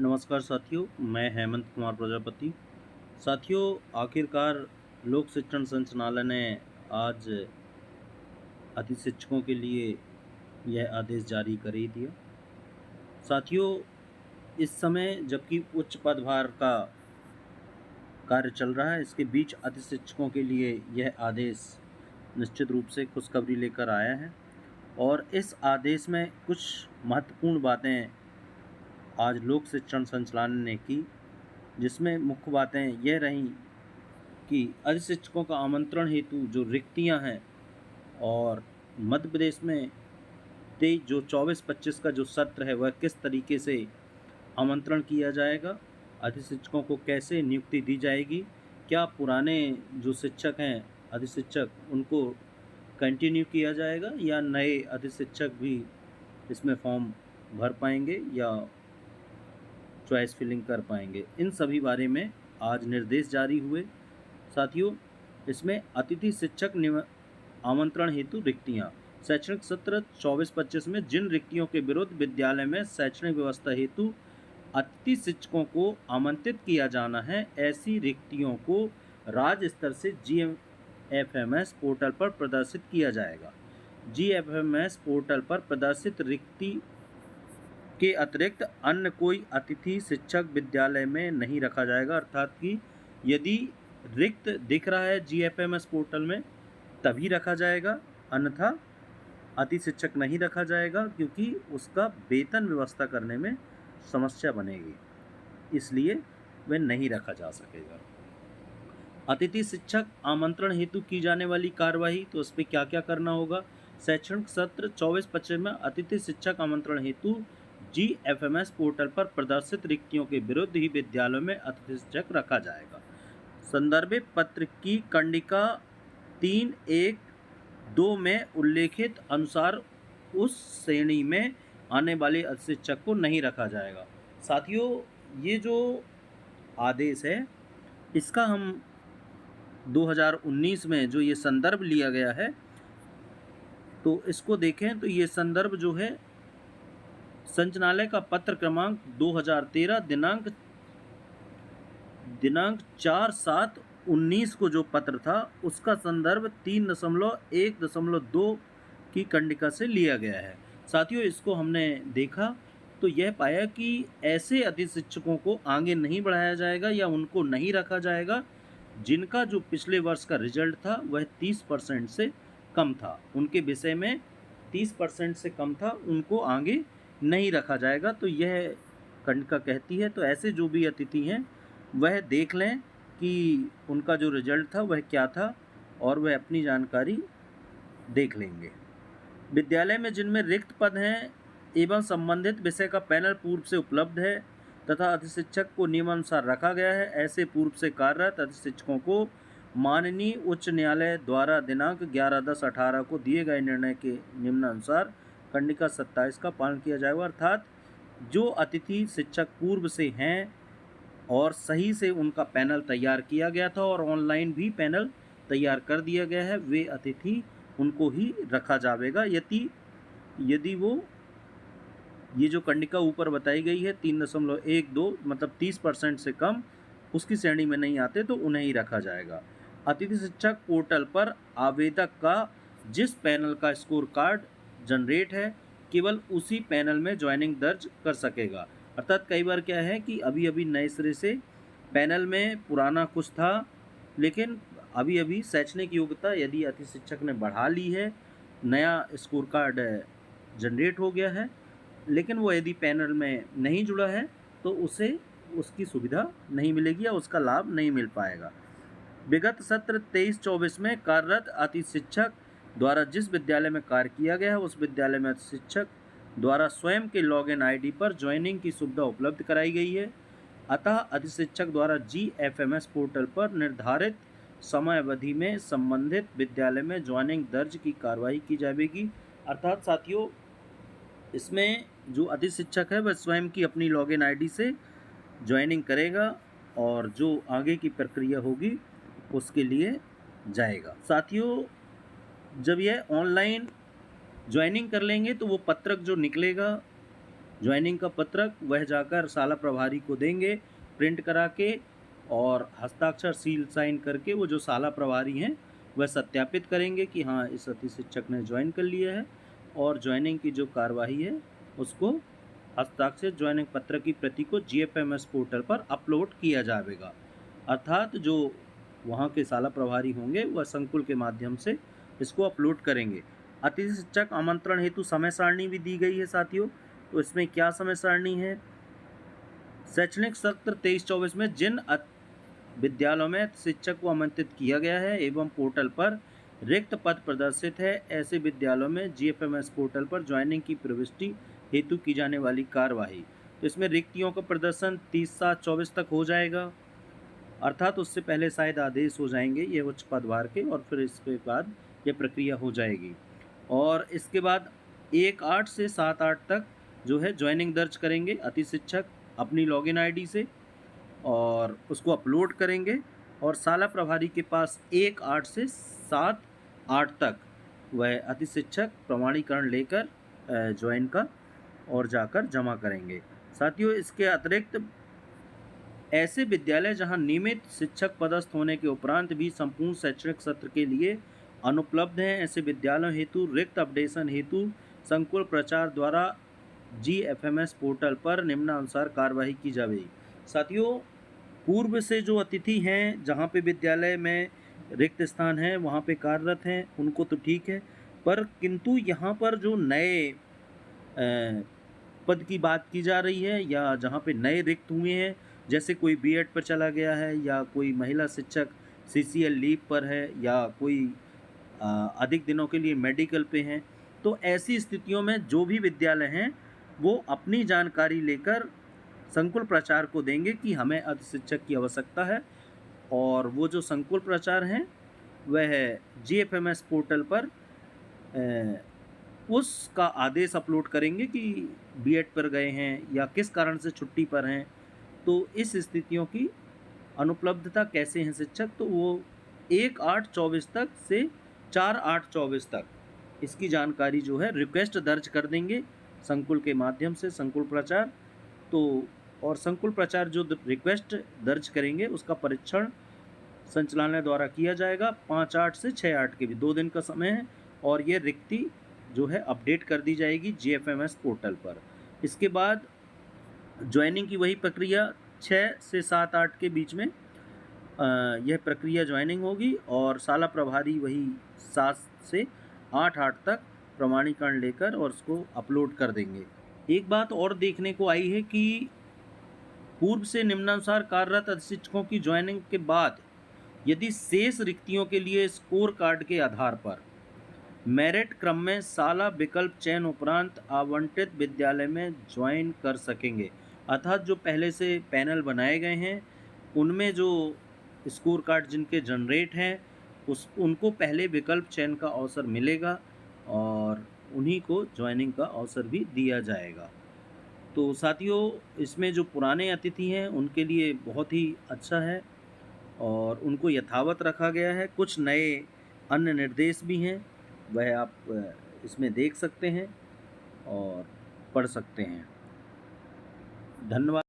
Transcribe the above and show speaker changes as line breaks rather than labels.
नमस्कार साथियों, मैं हेमंत कुमार प्रजापति। साथियों, आखिरकार लोक शिक्षण संचालनालय ने आज अधिशिक्षकों के लिए यह आदेश जारी कर ही दिया। साथियों, इस समय जबकि उच्च पदभार का कार्य चल रहा है, इसके बीच अधिशिक्षकों के लिए यह आदेश निश्चित रूप से खुशखबरी लेकर आया है और इस आदेश में कुछ महत्वपूर्ण बातें आज लोक शिक्षण संचालनालय ने की, जिसमें मुख्य बातें यह रहीं कि अधिशिक्षकों का आमंत्रण हेतु जो रिक्तियां हैं और मध्य प्रदेश में 24-25 का जो सत्र है वह किस तरीके से आमंत्रण किया जाएगा, अधिशिक्षकों को कैसे नियुक्ति दी जाएगी, क्या पुराने जो शिक्षक हैं अधिशिक्षक उनको कंटिन्यू किया जाएगा या नए अधिशिक्षक भी इसमें फॉर्म भर पाएंगे या चॉइस फिलिंग कर पाएंगे। इन सभी बारे में आज निर्देश जारी हुए। साथियों, इसमें अतिथि शिक्षक आमंत्रण हेतु रिक्तियाँ शैक्षणिक सत्र 24-25 में जिन रिक्तियों के विरुद्ध विद्यालय में शैक्षणिक व्यवस्था हेतु अतिथि शिक्षकों को आमंत्रित किया जाना है, ऐसी रिक्तियों को राज्य स्तर से GFMS पोर्टल पर प्रदर्शित किया जाएगा। GFMS पोर्टल पर प्रदर्शित रिक्ति के अतिरिक्त अन्य कोई अतिथि शिक्षक विद्यालय में नहीं रखा जाएगा, अर्थात कि यदि रिक्त दिख रहा है GFMS पोर्टल में तभी रखा जाएगा, अन्यथा अतिथि शिक्षक नहीं रखा जाएगा क्योंकि उसका वेतन व्यवस्था करने में समस्या बनेगी, इसलिए वह नहीं रखा जा सकेगा। अतिथि शिक्षक आमंत्रण हेतु की जाने वाली कार्यवाही, तो उस पर क्या क्या करना होगा। शैक्षणिक सत्र 24-25 में अतिथि शिक्षक आमंत्रण हेतु GFMS पोर्टल पर प्रदर्शित रिक्तियों के विरुद्ध ही विद्यालयों में अतिथि शिक्षक रखा जाएगा। संदर्भित पत्र की कंडिका 3.1.2 में उल्लेखित अनुसार उस श्रेणी में आने वाले शिक्षक को नहीं रखा जाएगा। साथियों, ये जो आदेश है इसका हम 2019 में जो ये संदर्भ लिया गया है, तो इसको देखें तो ये संदर्भ जो है संचालनालय का पत्र क्रमांक 2013 दिनांक 4/7/19 को जो पत्र था उसका संदर्भ 3.1.2 की कंडिका से लिया गया है। साथियों, इसको हमने देखा तो यह पाया कि ऐसे अधिशिक्षकों को आगे नहीं बढ़ाया जाएगा या उनको नहीं रखा जाएगा जिनका जो पिछले वर्ष का रिजल्ट था वह 30% से कम था, उनके विषय में 30% से कम था, उनको आगे नहीं रखा जाएगा। तो यह कंडिका कहती है, तो ऐसे जो भी अतिथि हैं वह देख लें कि उनका जो रिजल्ट था वह क्या था और वह अपनी जानकारी देख लेंगे। विद्यालय में जिनमें रिक्त पद हैं एवं संबंधित विषय का पैनल पूर्व से उपलब्ध है तथा अधिशिक्षक को नियमानुसार रखा गया है, ऐसे पूर्व से कार्यरत अधिशिक्षकों को माननीय उच्च न्यायालय द्वारा दिनांक 11/10/18 को दिए गए निर्णय के निम्नानुसार कंडिका 27 का पालन किया जाएगा। अर्थात जो अतिथि शिक्षक पूर्व से हैं और सही से उनका पैनल तैयार किया गया था और ऑनलाइन भी पैनल तैयार कर दिया गया है, वे अतिथि उनको ही रखा जाएगा। यदि वो ये जो कंडिका ऊपर बताई गई है 3.1.2 मतलब 30% से कम उसकी श्रेणी में नहीं आते तो उन्हें ही रखा जाएगा। अतिथि शिक्षक पोर्टल पर आवेदक का जिस पैनल का स्कोर कार्ड जनरेट है केवल उसी पैनल में ज्वाइनिंग दर्ज कर सकेगा। अर्थात कई बार क्या है कि अभी नए सिरे से पैनल में पुराना कुछ था, लेकिन अभी शैक्षणिक योग्यता यदि अतिथि शिक्षक ने बढ़ा ली है, नया स्कोर कार्ड जनरेट हो गया है, लेकिन वो यदि पैनल में नहीं जुड़ा है तो उसे उसकी सुविधा नहीं मिलेगी या उसका लाभ नहीं मिल पाएगा। विगत सत्र 23-24 में कार्यरत अतिथि शिक्षक द्वारा जिस विद्यालय में कार्य किया गया है उस विद्यालय में अतिथि शिक्षक द्वारा स्वयं के लॉगिन ID पर ज्वाइनिंग की सुविधा उपलब्ध कराई गई है। अतः अतिथि शिक्षक द्वारा GFMS पोर्टल पर निर्धारित समय अवधि में संबंधित विद्यालय में ज्वाइनिंग दर्ज की कार्रवाई की जाएगी। अर्थात साथियों, इसमें जो अतिथि शिक्षक है वह स्वयं की अपनी लॉगिन ID से ज्वाइनिंग करेगा और जो आगे की प्रक्रिया होगी उसके लिए जाएगा। साथियों, जब यह ऑनलाइन ज्वाइनिंग कर लेंगे तो वो पत्रक जो निकलेगा ज्वाइनिंग का पत्रक वह जाकर शाला प्रभारी को देंगे प्रिंट करा के, और हस्ताक्षर सील साइन करके वो जो शाला प्रभारी हैं वह सत्यापित करेंगे कि हाँ, इस अति शिक्षक ने ज्वाइन कर लिया है, और ज्वाइनिंग की जो कार्यवाही है उसको हस्ताक्षर ज्वाइनिंग पत्र की प्रति को GFMS पोर्टल पर अपलोड किया जाएगा। अर्थात जो वहाँ के शाला प्रभारी होंगे वह संकुल के माध्यम से इसको अपलोड करेंगे। अतिथि शिक्षक आमंत्रण हेतु समय सारणी भी दी गई है साथियों। तो इसमें क्या समय सारणी है? शैक्षणिक सत्र 23-24 में जिन विद्यालयों में शिक्षक को आमंत्रित किया गया है एवं पोर्टल पर रिक्त पद प्रदर्शित है, ऐसे विद्यालयों में GFMS पोर्टल पर ज्वाइनिंग की प्रविष्टि हेतु की जाने वाली कार्यवाही। तो इसमें रिक्तियों का प्रदर्शन 30/7/24 तक हो जाएगा, अर्थात उससे पहले शायद आदेश हो जाएंगे ये उच्च पदभार के, और फिर इसके बाद ये प्रक्रिया हो जाएगी। और इसके बाद 1/8 से 7/8 तक जो है ज्वाइनिंग दर्ज करेंगे अति शिक्षक अपनी लॉगिन आईडी से, और उसको अपलोड करेंगे, और शाला प्रभारी के पास 1/8 से 7/8 तक वह अति शिक्षक प्रमाणीकरण लेकर ज्वाइन का और जाकर जमा करेंगे। साथियों, इसके अतिरिक्त ऐसे विद्यालय जहां नियमित शिक्षक पदस्थ होने के उपरांत भी संपूर्ण शैक्षणिक सत्र के लिए अनुपलब्ध हैं, ऐसे विद्यालयों हेतु रिक्त अपडेशन हेतु संकुल प्रचार द्वारा GFMS पोर्टल पर निम्नानुसार कार्यवाही की जाएगी। साथियों, पूर्व से जो अतिथि हैं, जहाँ पे विद्यालय में रिक्त स्थान है वहाँ पे कार्यरत हैं, उनको तो ठीक है, पर किंतु यहाँ पर जो नए पद की बात की जा रही है, या जहाँ पे नए रिक्त हुए हैं, जैसे कोई B.Ed पर चला गया है, या कोई महिला शिक्षक CCL लीव पर है, या कोई अधिक दिनों के लिए मेडिकल पे हैं, तो ऐसी स्थितियों में जो भी विद्यालय हैं वो अपनी जानकारी लेकर संकुल प्रचार को देंगे कि हमें अति शिक्षक की आवश्यकता है, और वो जो संकुल प्रचार हैं वह GFMS पोर्टल पर उसका आदेश अपलोड करेंगे कि B.Ed पर गए हैं या किस कारण से छुट्टी पर हैं, तो इस स्थितियों की अनुपलब्धता कैसे हैं शिक्षक, तो वो 1/8/24 तक से 4/8/24 तक इसकी जानकारी जो है रिक्वेस्ट दर्ज कर देंगे संकुल के माध्यम से, संकुल प्रचार। तो और संकुल प्रचार जो रिक्वेस्ट दर्ज करेंगे उसका परीक्षण संचालनालय द्वारा किया जाएगा 5/8 से 6/8 के भी 2 दिन का समय है, और ये रिक्ति जो है अपडेट कर दी जाएगी GFMS पोर्टल पर। इसके बाद ज्वाइनिंग की वही प्रक्रिया 6 से 7/8 के बीच में यह प्रक्रिया ज्वाइनिंग होगी, और शाला प्रभारी वही 7 से 8/8 तक प्रमाणीकरण लेकर और उसको अपलोड कर देंगे। एक बात और देखने को आई है कि पूर्व से निम्नानुसार कार्यरत शिक्षकों की ज्वाइनिंग के बाद यदि शेष रिक्तियों के लिए स्कोर कार्ड के आधार पर मेरिट क्रम में शाला विकल्प चयन उपरांत आवंटित विद्यालय में ज्वाइन कर सकेंगे, अर्थात जो पहले से पैनल बनाए गए हैं उनमें जो स्कोर कार्ड जिनके जनरेट हैं उनको पहले विकल्प चयन का अवसर मिलेगा, और उन्हीं को ज्वाइनिंग का अवसर भी दिया जाएगा। तो साथियों, इसमें जो पुराने अतिथि हैं उनके लिए बहुत ही अच्छा है, और उनको यथावत रखा गया है। कुछ नए अन्य निर्देश भी हैं, वह आप इसमें देख सकते हैं और पढ़ सकते हैं। धन्यवाद।